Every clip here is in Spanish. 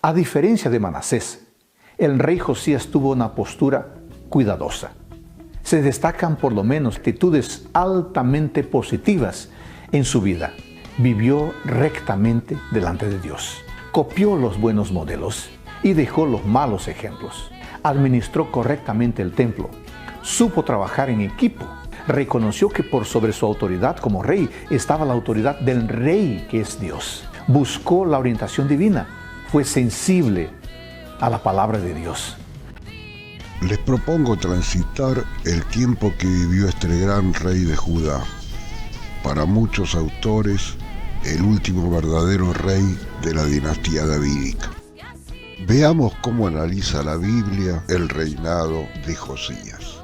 A diferencia de Manasés, el rey Josías tuvo una postura cuidadosa. Se destacan por lo menos actitudes altamente positivas en su vida. Vivió rectamente delante de Dios. Copió los buenos modelos y dejó los malos ejemplos. Administró correctamente el templo. Supo trabajar en equipo. Reconoció que por sobre su autoridad como rey estaba la autoridad del rey, que es Dios. Buscó la orientación divina. Fue sensible a la palabra de Dios. Les propongo transitar el tiempo que vivió este gran rey de Judá. Para muchos autores, el último verdadero rey de la dinastía davídica. Veamos cómo analiza la Biblia el reinado de Josías.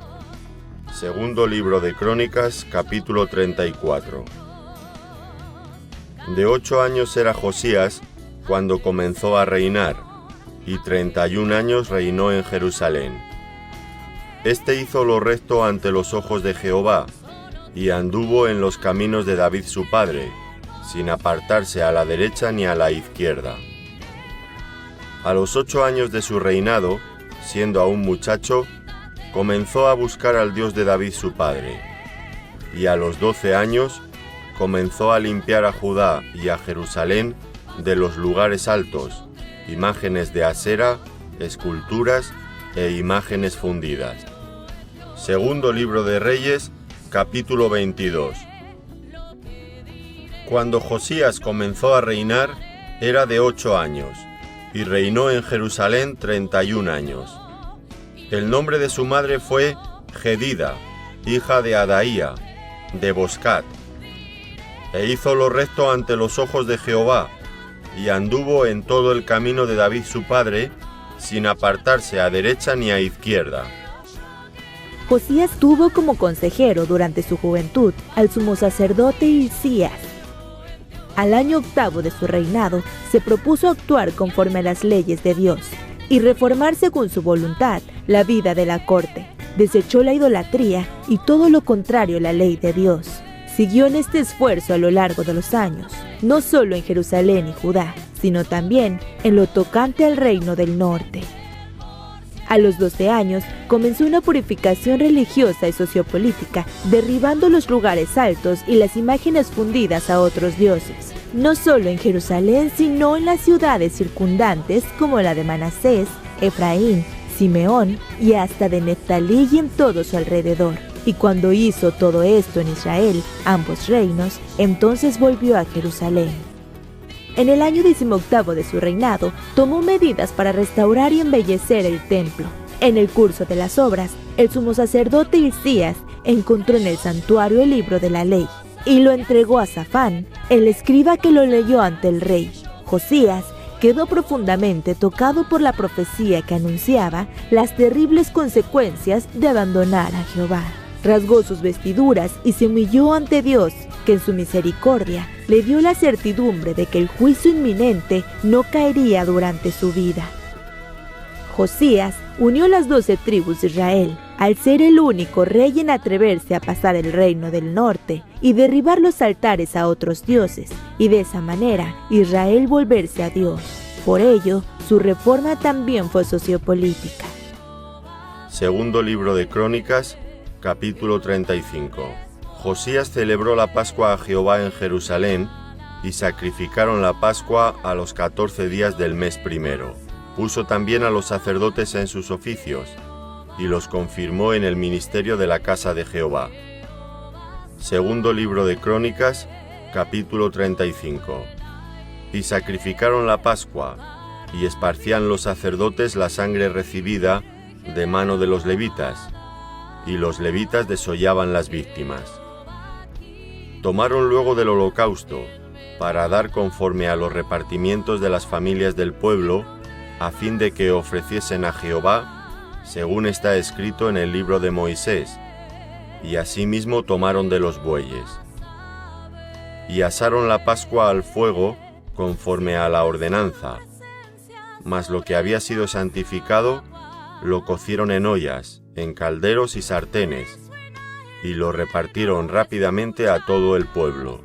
Segundo libro de Crónicas, capítulo 34. De 8 años era Josías cuando comenzó a reinar, y 31 años reinó en Jerusalén. Este hizo lo recto ante los ojos de Jehová, y anduvo en los caminos de David su padre, sin apartarse a la derecha ni a la izquierda. A los 8 años de su reinado, siendo aún muchacho, comenzó a buscar al Dios de David su padre, y a los 12 años comenzó a limpiar a Judá y a Jerusalén de los lugares altos, imágenes de Asera, esculturas e imágenes fundidas. Segundo libro de Reyes, capítulo 22. Cuando Josías comenzó a reinar, era de 8 años, y reinó en Jerusalén 31 años. El nombre de su madre fue Jedida, hija de Adaía, de Boscat. E hizo lo recto ante los ojos de Jehová, y anduvo en todo el camino de David su padre, sin apartarse a derecha ni a izquierda. Josías tuvo como consejero durante su juventud al sumo sacerdote Hilcías. Al año 8º de su reinado, se propuso actuar conforme a las leyes de Dios y reformar según su voluntad la vida de la corte. Desechó la idolatría y todo lo contrario a la ley de Dios. Siguió en este esfuerzo a lo largo de los años, no solo en Jerusalén y Judá, sino también en lo tocante al reino del norte. A los 12 años, comenzó una purificación religiosa y sociopolítica, derribando los lugares altos y las imágenes fundidas a otros dioses, no solo en Jerusalén, sino en las ciudades circundantes como la de Manasés, Efraín, Simeón y hasta de Neftalí y en todo su alrededor. Y cuando hizo todo esto en Israel, ambos reinos, entonces volvió a Jerusalén. En el año 18º de su reinado, tomó medidas para restaurar y embellecer el templo. En el curso de las obras, el sumo sacerdote Hilcías encontró en el santuario el libro de la ley y lo entregó a Safán, el escriba, que lo leyó ante el rey. Josías quedó profundamente tocado por la profecía que anunciaba las terribles consecuencias de abandonar a Jehová. Rasgó sus vestiduras y se humilló ante Dios, que en su misericordia le dio la certidumbre de que el juicio inminente no caería durante su vida. Josías unió las 12 tribus de Israel, al ser el único rey en atreverse a pasar el reino del norte y derribar los altares a otros dioses, y de esa manera Israel volverse a Dios. Por ello, su reforma también fue sociopolítica. Segundo libro de Crónicas, capítulo 35. Josías celebró la Pascua a Jehová en Jerusalén, y sacrificaron la Pascua a los 14 días del mes primero. Puso también a los sacerdotes en sus oficios, y los confirmó en el ministerio de la casa de Jehová. Segundo libro de Crónicas, capítulo 35. Y sacrificaron la Pascua, y esparcían los sacerdotes la sangre recibida de mano de los levitas, y los levitas desollaban las víctimas. Tomaron luego del holocausto, para dar conforme a los repartimientos de las familias del pueblo, a fin de que ofreciesen a Jehová, según está escrito en el libro de Moisés, y asimismo tomaron de los bueyes. Y asaron la Pascua al fuego, conforme a la ordenanza, mas lo que había sido santificado, lo cocieron en ollas, en calderos y sartenes, y lo repartieron rápidamente a todo el pueblo.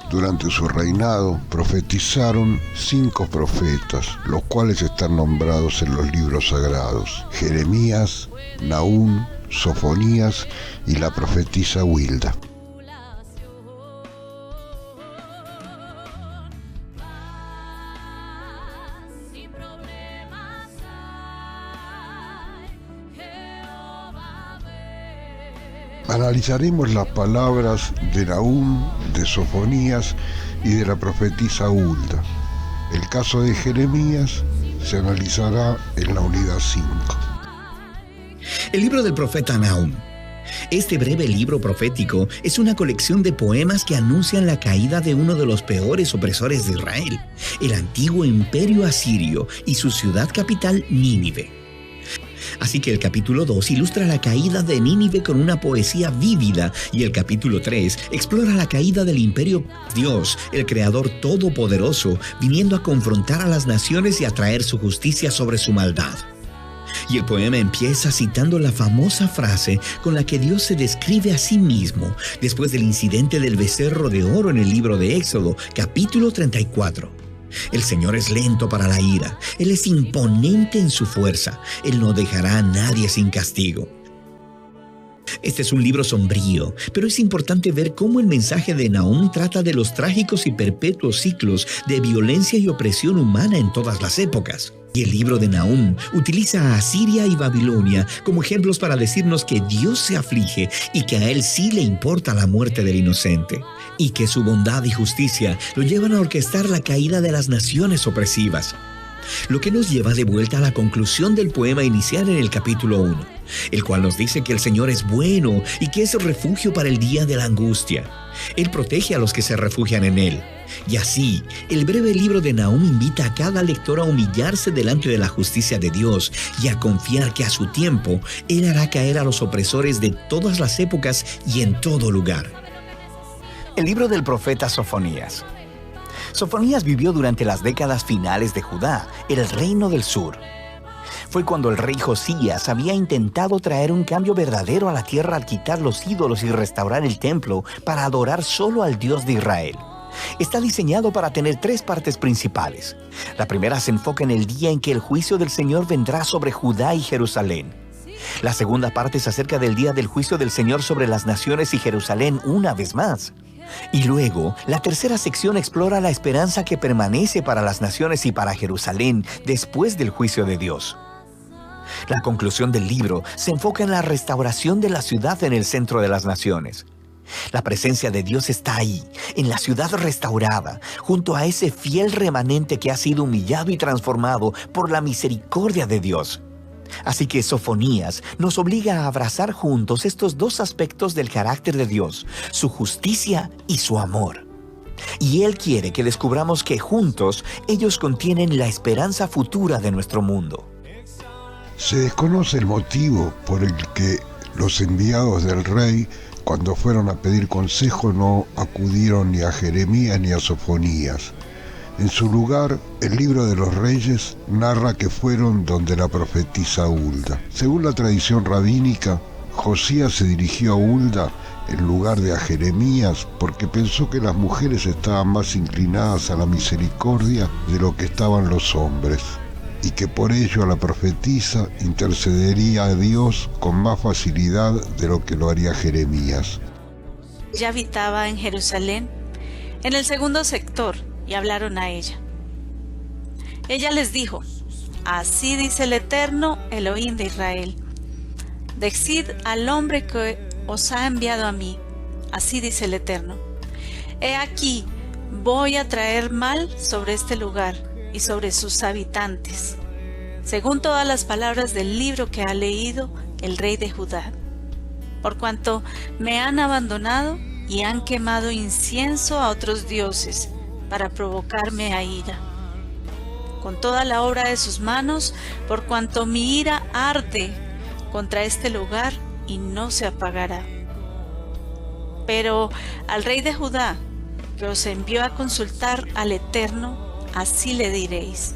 Durante su reinado profetizaron 5 profetas, los cuales están nombrados en los libros sagrados: Jeremías, Nahum, Sofonías y la profetisa Hulda. Analizaremos las palabras de Nahum, de Sofonías y de la profetisa Hulda. El caso de Jeremías se analizará en la unidad 5. El libro del profeta Nahum. Este breve libro profético es una colección de poemas que anuncian la caída de uno de los peores opresores de Israel, el antiguo imperio asirio y su ciudad capital, Nínive. Así que el capítulo 2 ilustra la caída de Nínive con una poesía vívida y el capítulo 3 explora la caída del imperio Dios, el Creador Todopoderoso, viniendo a confrontar a las naciones y a traer su justicia sobre su maldad. Y el poema empieza citando la famosa frase con la que Dios se describe a sí mismo después del incidente del becerro de oro en el libro de Éxodo, capítulo 34. El Señor es lento para la ira, Él es imponente en su fuerza, Él no dejará a nadie sin castigo. Este es un libro sombrío, pero es importante ver cómo el mensaje de Nahum trata de los trágicos y perpetuos ciclos de violencia y opresión humana en todas las épocas. Y el libro de Nahum utiliza a Asiria y Babilonia como ejemplos para decirnos que Dios se aflige y que a Él sí le importa la muerte del inocente, y que su bondad y justicia lo llevan a orquestar la caída de las naciones opresivas. Lo que nos lleva de vuelta a la conclusión del poema inicial en el capítulo 1, el cual nos dice que el Señor es bueno y que es refugio para el día de la angustia. Él protege a los que se refugian en Él. Y así, el breve libro de Nahum invita a cada lector a humillarse delante de la justicia de Dios y a confiar que a su tiempo Él hará caer a los opresores de todas las épocas y en todo lugar. El libro del profeta Sofonías. Sofonías vivió durante las décadas finales de Judá, el reino del sur. Fue cuando el rey Josías había intentado traer un cambio verdadero a la tierra al quitar los ídolos y restaurar el templo para adorar solo al Dios de Israel. Está diseñado para tener 3 partes principales. La primera se enfoca en el día en que el juicio del Señor vendrá sobre Judá y Jerusalén. La segunda parte es acerca del día del juicio del Señor sobre las naciones y Jerusalén una vez más. Y luego, la tercera sección explora la esperanza que permanece para las naciones y para Jerusalén después del juicio de Dios. La conclusión del libro se enfoca en la restauración de la ciudad en el centro de las naciones. La presencia de Dios está ahí, en la ciudad restaurada, junto a ese fiel remanente que ha sido humillado y transformado por la misericordia de Dios. Así que Sofonías nos obliga a abrazar juntos estos 2 aspectos del carácter de Dios, su justicia y su amor. Y Él quiere que descubramos que juntos ellos contienen la esperanza futura de nuestro mundo. Se desconoce el motivo por el que los enviados del rey, cuando fueron a pedir consejo, no acudieron ni a Jeremías ni a Sofonías. En su lugar, el libro de los Reyes narra que fueron donde la profetisa Hulda. Según la tradición rabínica, Josías se dirigió a Hulda en lugar de a Jeremías porque pensó que las mujeres estaban más inclinadas a la misericordia de lo que estaban los hombres, y que por ello la profetisa intercedería a Dios con más facilidad de lo que lo haría Jeremías. Ella habitaba en Jerusalén, en el segundo sector, y hablaron a ella. Ella les dijo: así dice el Eterno, Elohim de Israel: decid al hombre que os ha enviado a mí, así dice el Eterno: he aquí, voy a traer mal sobre este lugar y sobre sus habitantes, según todas las palabras del libro que ha leído el rey de Judá, por cuanto me han abandonado y han quemado incienso a otros dioses para provocarme a ira, con toda la obra de sus manos, por cuanto mi ira arde contra este lugar y no se apagará. Pero al rey de Judá, que os envió a consultar al Eterno, así le diréis: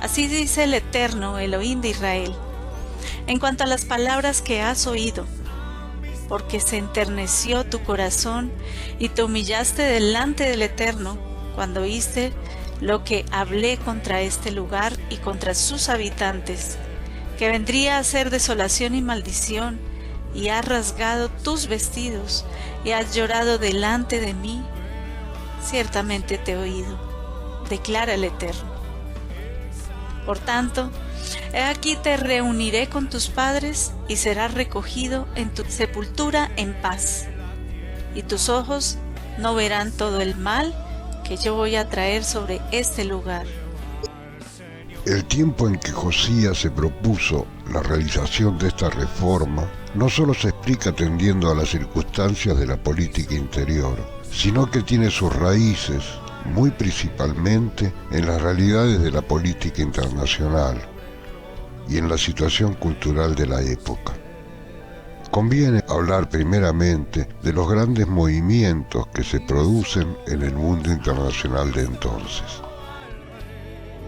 así dice el Eterno, Elohim de Israel, en cuanto a las palabras que has oído, porque se enterneció tu corazón y te humillaste delante del Eterno cuando oíste lo que hablé contra este lugar y contra sus habitantes, que vendría a ser desolación y maldición, y has rasgado tus vestidos y has llorado delante de mí. Ciertamente te he oído, declara el Eterno. Por tanto, he aquí te reuniré con tus padres y serás recogido en tu sepultura en paz, y tus ojos no verán todo el mal que yo voy a traer sobre este lugar. El tiempo en que Josías se propuso la realización de esta reforma no solo se explica atendiendo a las circunstancias de la política interior, sino que tiene sus raíces muy principalmente en las realidades de la política internacional y en la situación cultural de la época. Conviene hablar primeramente de los grandes movimientos que se producen en el mundo internacional de entonces.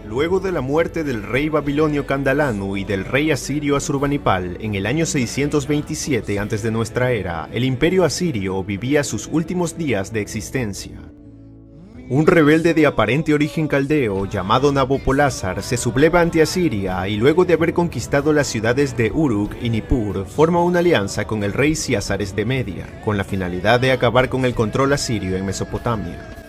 Luego de la muerte del rey babilonio Candalanu y del rey asirio Asurbanipal en el año 627 antes de nuestra era, el imperio asirio vivía sus últimos días de existencia. Un rebelde de aparente origen caldeo llamado Nabopolassar se subleva ante Asiria y luego de haber conquistado las ciudades de Uruk y Nippur forma una alianza con el rey Ciásares de Media, con la finalidad de acabar con el control asirio en Mesopotamia.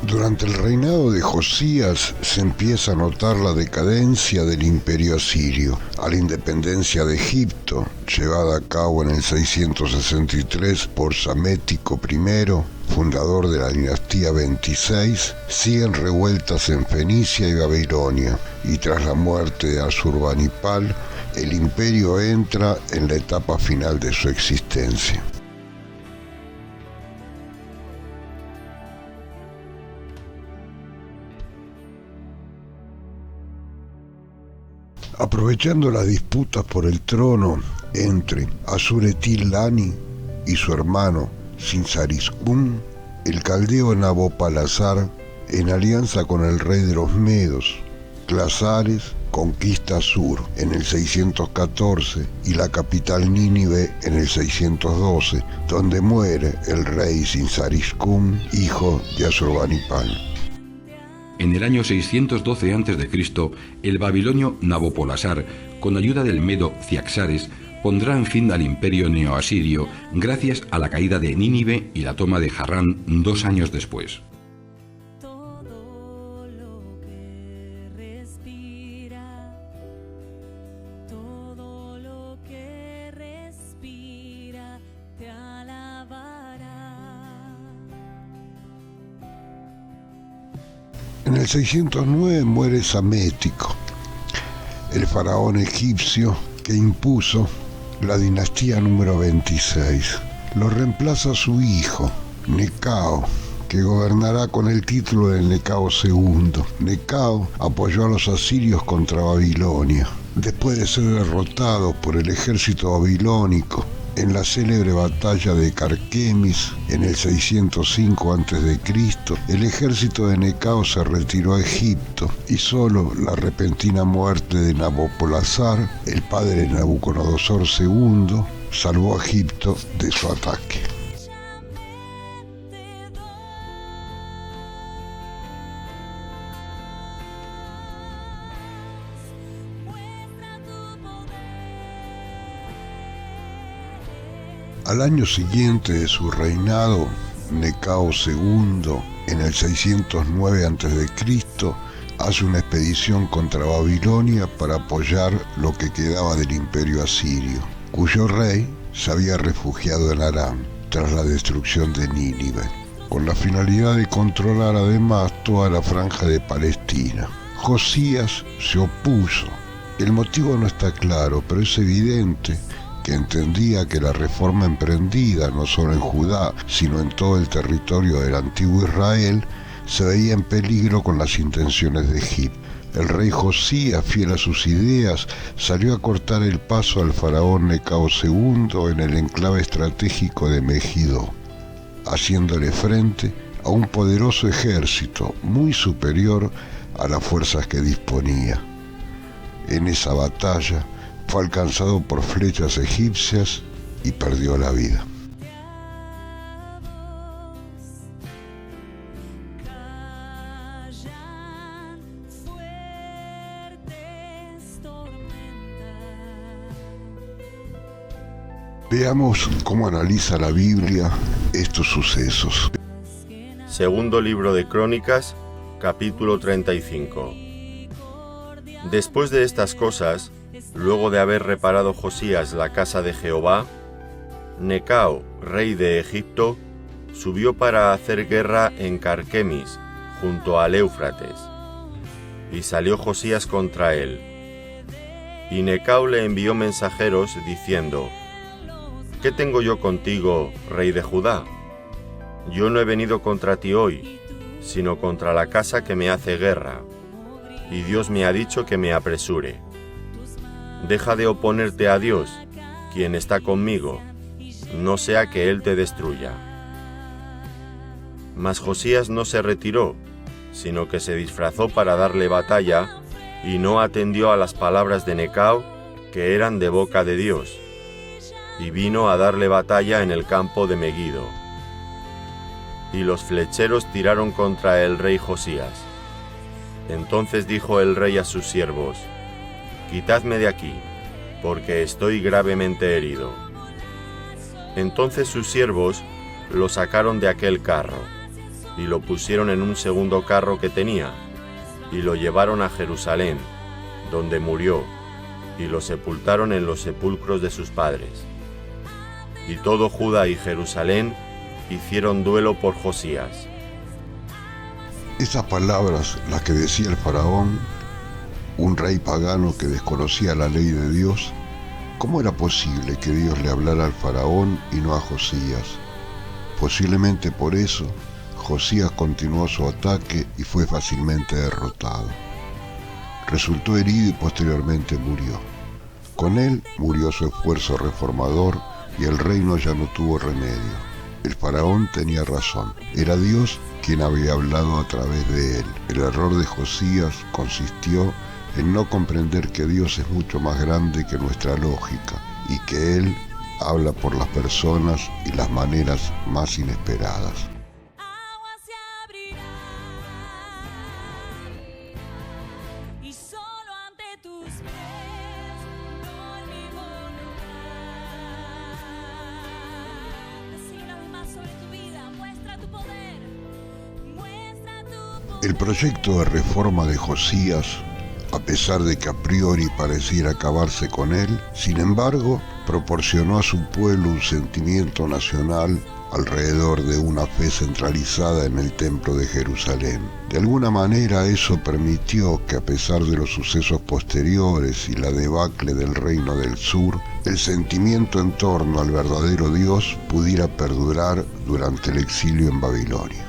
Durante el reinado de Josías se empieza a notar la decadencia del imperio asirio, a la independencia de Egipto, llevada a cabo en el 663 por Psamético I, fundador de la dinastía 26, siguen revueltas en Fenicia y Babilonia, y tras la muerte de Asurbanipal, el imperio entra en la etapa final de su existencia. Aprovechando las disputas por el trono entre Ashur-etil-lani y su hermano Sinsariscún, el caldeo Nabopolassar, en alianza con el rey de los Medos, Clasares, conquista Asur en el 614 y la capital Nínive en el 612, donde muere el rey Sinsariscún, hijo de Asurbanipal. En el año 612 a.C., el babilonio Nabopolassar, con ayuda del medo Ciaxares, pondrá fin al imperio neoasirio gracias a la caída de Nínive y la toma de Harrán 2 años después. En el 609 muere Psamético, el faraón egipcio que impuso la dinastía número 26. Lo reemplaza su hijo, Necao, que gobernará con el título de Necao II. Necao apoyó a los asirios contra Babilonia, después de ser derrotado por el ejército babilónico en la célebre batalla de Carquemis en el 605 a.C., el ejército de Necao se retiró a Egipto y solo la repentina muerte de Nabopolassar, el padre de Nabucodonosor II, salvó a Egipto de su ataque. Al año siguiente de su reinado, Necao II, en el 609 a.C., hace una expedición contra Babilonia para apoyar lo que quedaba del imperio asirio, cuyo rey se había refugiado en Aram tras la destrucción de Nínive, con la finalidad de controlar además toda la franja de Palestina. Josías se opuso. El motivo no está claro, pero es evidente que entendía que la reforma emprendida no solo en Judá, sino en todo el territorio del antiguo Israel, se veía en peligro con las intenciones de Egipto. El rey Josías, fiel a sus ideas, salió a cortar el paso al faraón Necao II en el enclave estratégico de Megiddo, haciéndole frente a un poderoso ejército muy superior a las fuerzas que disponía. En esa batalla fue alcanzado por flechas egipcias y perdió la vida. Veamos cómo analiza la Biblia estos sucesos. Segundo libro de Crónicas, capítulo 35. Después de estas cosas, luego de haber reparado Josías la casa de Jehová, Necao, rey de Egipto, subió para hacer guerra en Carquemis, junto al Éufrates, y salió Josías contra él. Y Necao le envió mensajeros diciendo: ¿Qué tengo yo contigo, rey de Judá? Yo no he venido contra ti hoy, sino contra la casa que me hace guerra, y Dios me ha dicho que me apresure. Deja de oponerte a Dios, quien está conmigo, no sea que Él te destruya. Mas Josías no se retiró, sino que se disfrazó para darle batalla, y no atendió a las palabras de Necao, que eran de boca de Dios, y vino a darle batalla en el campo de Meguido. Y los flecheros tiraron contra el rey Josías. Entonces dijo el rey a sus siervos: «Quitadme de aquí, porque estoy gravemente herido». Entonces sus siervos lo sacaron de aquel carro, y lo pusieron en un segundo carro que tenía, y lo llevaron a Jerusalén, donde murió, y lo sepultaron en los sepulcros de sus padres. Y todo Judá y Jerusalén hicieron duelo por Josías. Esas palabras, las que decía el faraón, un rey pagano que desconocía la ley de Dios, ¿cómo era posible que Dios le hablara al faraón y no a Josías? Posiblemente por eso, Josías continuó su ataque y fue fácilmente derrotado. Resultó herido y posteriormente murió. Con él murió su esfuerzo reformador y el reino ya no tuvo remedio. El faraón tenía razón, era Dios quien había hablado a través de él. El error de Josías consistió en no comprender que Dios es mucho más grande que nuestra lógica y que Él habla por las personas y las maneras más inesperadas. El proyecto de reforma de Josías, a pesar de que a priori pareciera acabarse con él, sin embargo, proporcionó a su pueblo un sentimiento nacional alrededor de una fe centralizada en el templo de Jerusalén. De alguna manera eso permitió que, a pesar de los sucesos posteriores y la debacle del reino del sur, el sentimiento en torno al verdadero Dios pudiera perdurar durante el exilio en Babilonia.